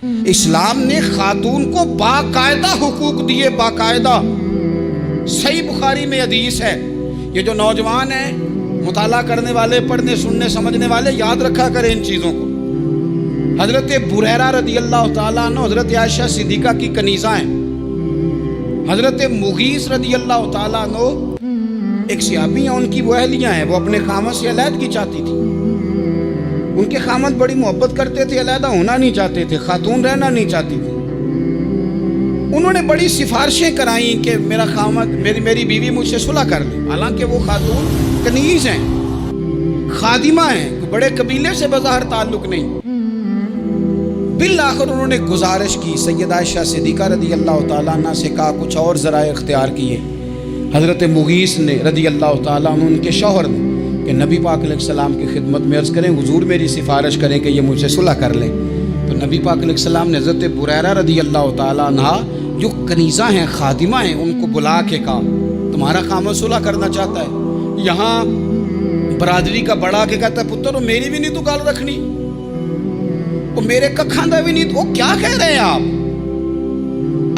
اسلام نے خاتون کو باقاعدہ حقوق دیے، باقاعدہ۔ صحیح بخاری میں حدیث ہے، یہ جو نوجوان ہیں، مطالعہ کرنے والے، پڑھنے سننے سمجھنے والے، یاد رکھا کریں ان چیزوں کو۔ حضرت بریرہ رضی اللہ تعالیٰ عنہ حضرت عائشہ صدیقہ کی کنیزہ ہیں۔ حضرت مغیث رضی اللہ تعالیٰ عنہ ایک صحابی ہیں، ان کی وہ اہلیہ ہیں، وہ اپنے خامد سے علیحدگی چاہتی تھی۔ ان کے خامد بڑی محبت کرتے تھے، علیحدہ ہونا نہیں چاہتے تھے، خاتون رہنا نہیں چاہتی تھی۔ انہوں نے بڑی سفارشیں کرائیں کہ میرا خامد، میری بیوی مجھ سے صلح کر لے، حالانکہ وہ خاتون کنیز ہیں، خادمہ ہیں، بڑے قبیلے سے بظاہر تعلق نہیں۔ بالآخر انہوں نے گزارش کی، سیدہ عائشہ صدیقہ رضی اللہ تعالیٰ عنہ سے کہا، کچھ اور ذرائع اختیار کیے۔ حضرت مغیث نے رضی اللہ تعالیٰ عنہ، ان کے شوہر نے، کہ نبی پاک علیہ السلام کی خدمت میں عرض کریں، حضور میری سفارش کریں کہ یہ مجھ سے صلح کر لیں۔ تو نبی پاک علیہ السلام نے حضرت بریرہ رضی اللہ تعالیٰ عنہ جو کنیزہ ہیں، خادمہ ہیں، ان کو بلا کے کہا، تمہارا خامد صلح کرنا چاہتا ہے۔ یہاں برادری کا بڑا کے کہتا ہے، پتر وہ میری بھی نہیں تو گال رکھنی، وہ میرے ککھاندہ بھی نہیں، وہ کیا کہہ رہے ہیں آپ؟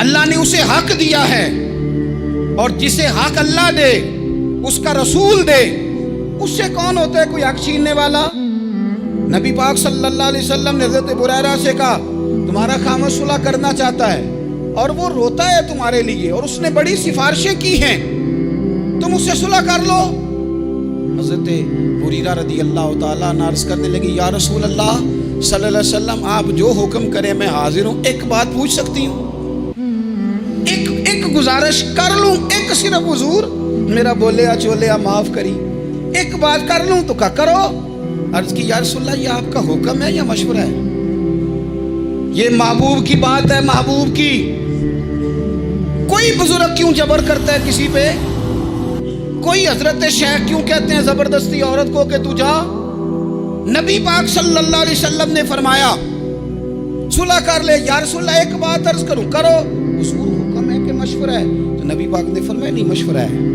اللہ نے اسے حق دیا ہے، اور جسے حق اللہ دے، اس کا رسول دے، اس سے کون ہوتا ہے کوئی حق چھیننے والا؟ نبی پاک صلی اللہ علیہ وسلم نے حضرت بریرہ سے کہا، تمہارا خامد صلح کرنا چاہتا ہے اور وہ روتا ہے تمہارے لیے، اور اس نے بڑی سفارشیں کی ہیں، تم اس سے صلح کر لو۔ حضرت بریرہ رضی اللہ تعالیٰ عنہ عرض کرنے لگی، یا رسول اللہ صلی اللہ علیہ وسلم، آپ جو حکم کریں میں حاضر ہوں، ایک بات پوچھ سکتی ہوں؟ ایک گزارش کر لوں؟ ایک صرف حضور میرا بولیا چولیا معاف کری، ایک بات کر لوں؟ تو کہا کرو۔ عرض کی، یا رسول اللہ یہ آپ کا حکم ہے یا مشورہ ہے؟ یہ محبوب کی بات ہے، محبوب کی۔ کوئی بزرگ کیوں جبر کرتا ہے کسی پہ؟ کوئی حضرت شیخ کیوں کہتے ہیں زبردستی عورت کو کہ تو جا؟ نبی پاک صلی اللہ علیہ وسلم نے فرمایا صلح کر لے۔ یا رسول اللہ ایک بات عرض کروں؟ کرو۔ حضور حکم ہے کہ مشورہ ہے؟ تو نبی پاک نے فرمایا نہیں، مشورہ ہے۔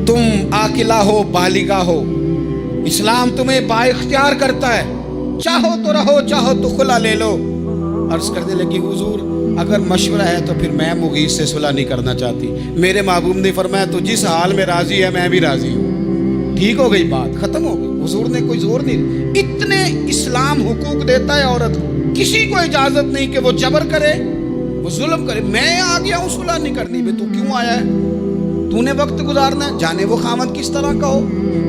تم عاقلہ ہو، بالغہ ہو، اسلام تمہیں با اختیار کرتا ہے، چاہو تو رہو، چاہو تو خلا لے لو۔ عرض کرنے لگی، حضور اگر مشورہ ہے تو پھر میں مغیث سے صلح نہیں کرنا چاہتی۔ میرے محبوب نے فرمایا تو جس حال میں راضی ہے میں بھی راضی ہوں۔ ٹھیک ہو گئی بات، ختم ہو گئی۔ حضور نے کوئی زور نہیں، اتنے اسلام حقوق دیتا ہے عورت کو، کسی کو اجازت نہیں کہ وہ جبر کرے، وہ ظلم کرے۔ میں آ گیا ہوں صلح نہیں کرنی، تو کیوں آیا ہے؟ تو نے وقت گزارنا ہے، جانے وہ خامد کس طرح کا ہو۔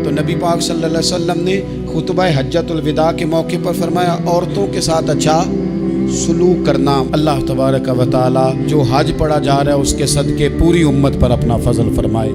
تو نبی پاک صلی اللہ علیہ وسلم نے خطبہ حجۃ الوداع کے موقع پر فرمایا، عورتوں کے ساتھ اچھا سلوک کرنا۔ اللہ تبارک و تعالی جو حج پڑھا جا رہا ہے اس کے صدقے پوری امت پر اپنا فضل فرمائے۔